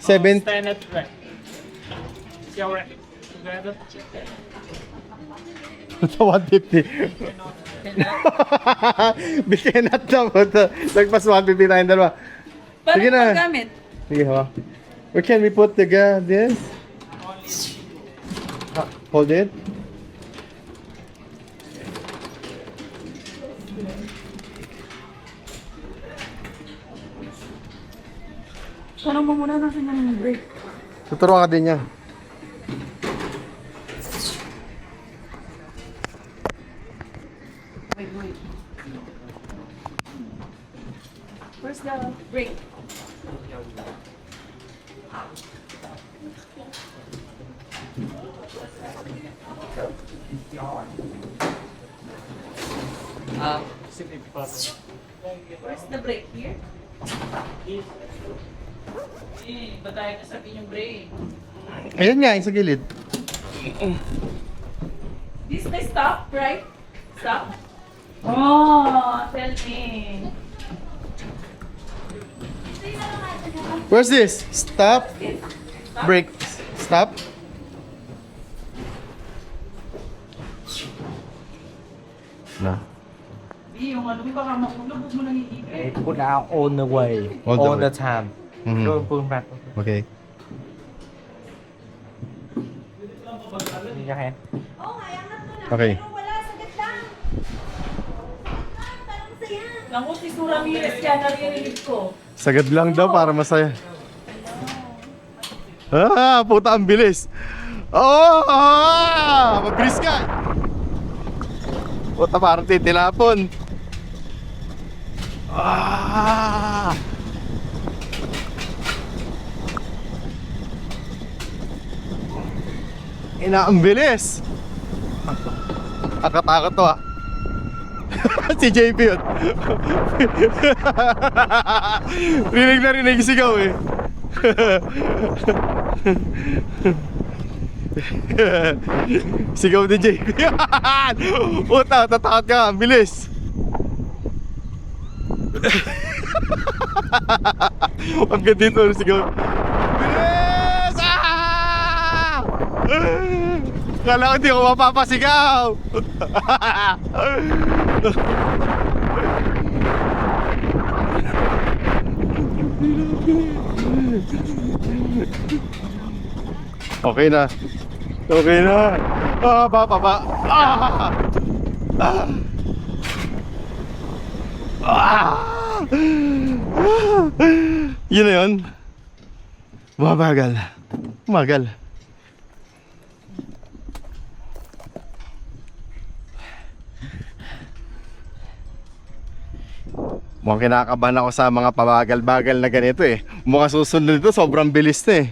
7. Standard rack. Shell rack. Together. Ito 150. Bikinat na po ito. Lagpas 150 tayong dalawa. Paano Sige na. magamit? Sige, hawa. Where can we put the this? Hold it. Tanong mo muna natin ng break. Tuturuan ka din niya. Wait. Where's the break? Where's the break? Here? Ba't tayo nasabihin yung break? Ayan nga, yung sa gilid. This may stop, right? Stop? Oh, tell me. Where's this? Stop. Stop? Break. Stop. Na. Yung ano, may baka makulog, huwag mo nang iipit. Put out on the way, All the all way. the time. Mhm. Don't pull back. Okay. Use your hand. Okay. Naku, si Sura Ramirez yan, naririnig ko. Sagad lang daw para masaya. Ah, puta ang bilis. Oh, mabilis ka. Puta parang titilapon. Ah. Ina, ang bilis. Akatakot to ah. Si JP yun. Rinig na rinig sigaw eh. Sigaw ni JP. Puta, tatakot ka, ang bilis. Ang ganda dito, sigaw. Bilis! Ah! Kala ko di ako mapapasigaw. Okay na. Okay na. Ah, baba. Ah! Ah! Ah! Yun na yun. Mabagal. Magal. Mukhang kinakabahan ako sa mga pabagal-bagal na ganito eh. Mukhang susunod nito, sobrang bilis na eh.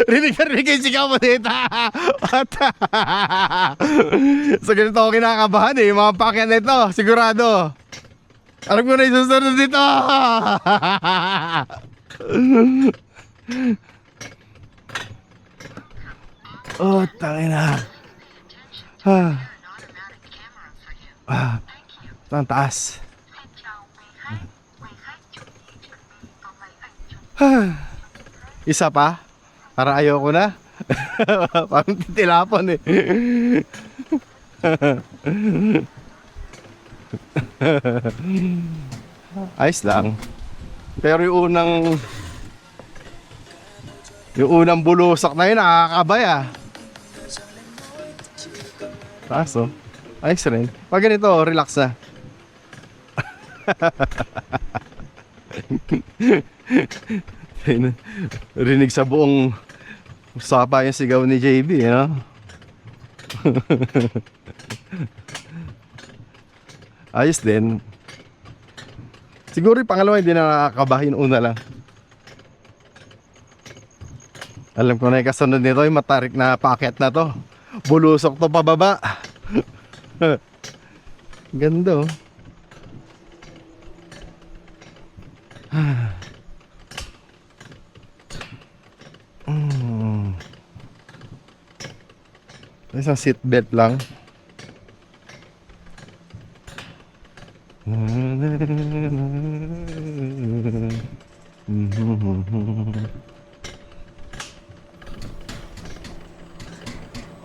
Rinig na rinig yung sigaw mo dito. So ganito ako kinakabahan eh. Yung mga pakyan na ito, sigurado. Alam ko na yung susunod dito. Oh, tangina. Ang taas. Isa pa? Para ayoko na. Parang titilapon eh. Ayos lang. Pero yung unang bulusak na yun, nakakabay ah. Taas oh. Ayos rin. Pag ganito, relax na. Rinig sa buong sapa yung sigaw ni JB, you know? Ayos din. Siguro yung pangalawa hindi na nakakabahin, una lang. Alam ko na yung kasunod nito, yung matarik na packet na to. Bulusok to pababa. Ganda oh. Isang seatbelt lang.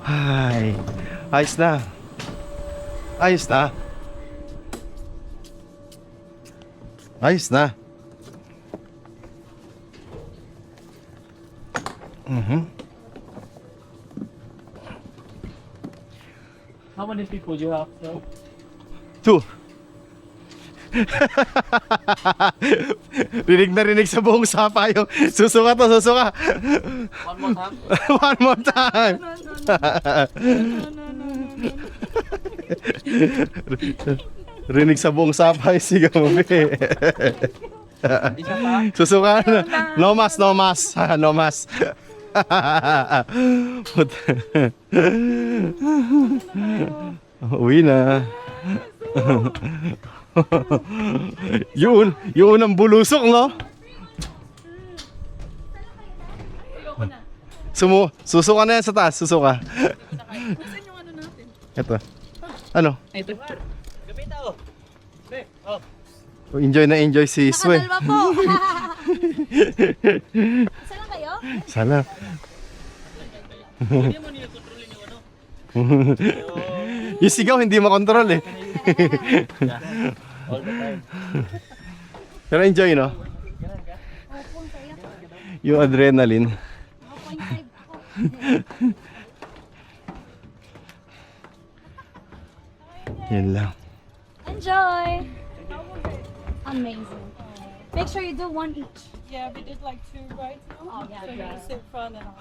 Ay, ayos na. Ayos na. Ayos na. How many people do you have, sir? 2. rinig sa buong sapa yung susuka to, susuka. One more time. One more time. Rinig sa buong sapa yung sigaw mo. Isa pa. Susuka na. No mas, no mas. No mas. Uwi na. yun ang bulusok, no? Susuka na yan sa taas, susuka. Ito. Ano? Ito. Enjoy na enjoy si Swe. Nakadalwa po. Isa lang kayo? Sana. Yung sigaw hindi makontrol eh. Pero enjoy, no? Opo, ang saya. Yung adrenaline. 0.5 ako. Yan lang. Enjoy! Amazing. Make sure you do one each. Yeah, we did like 2 right now. Oh, yeah, So yeah. you sit front and all.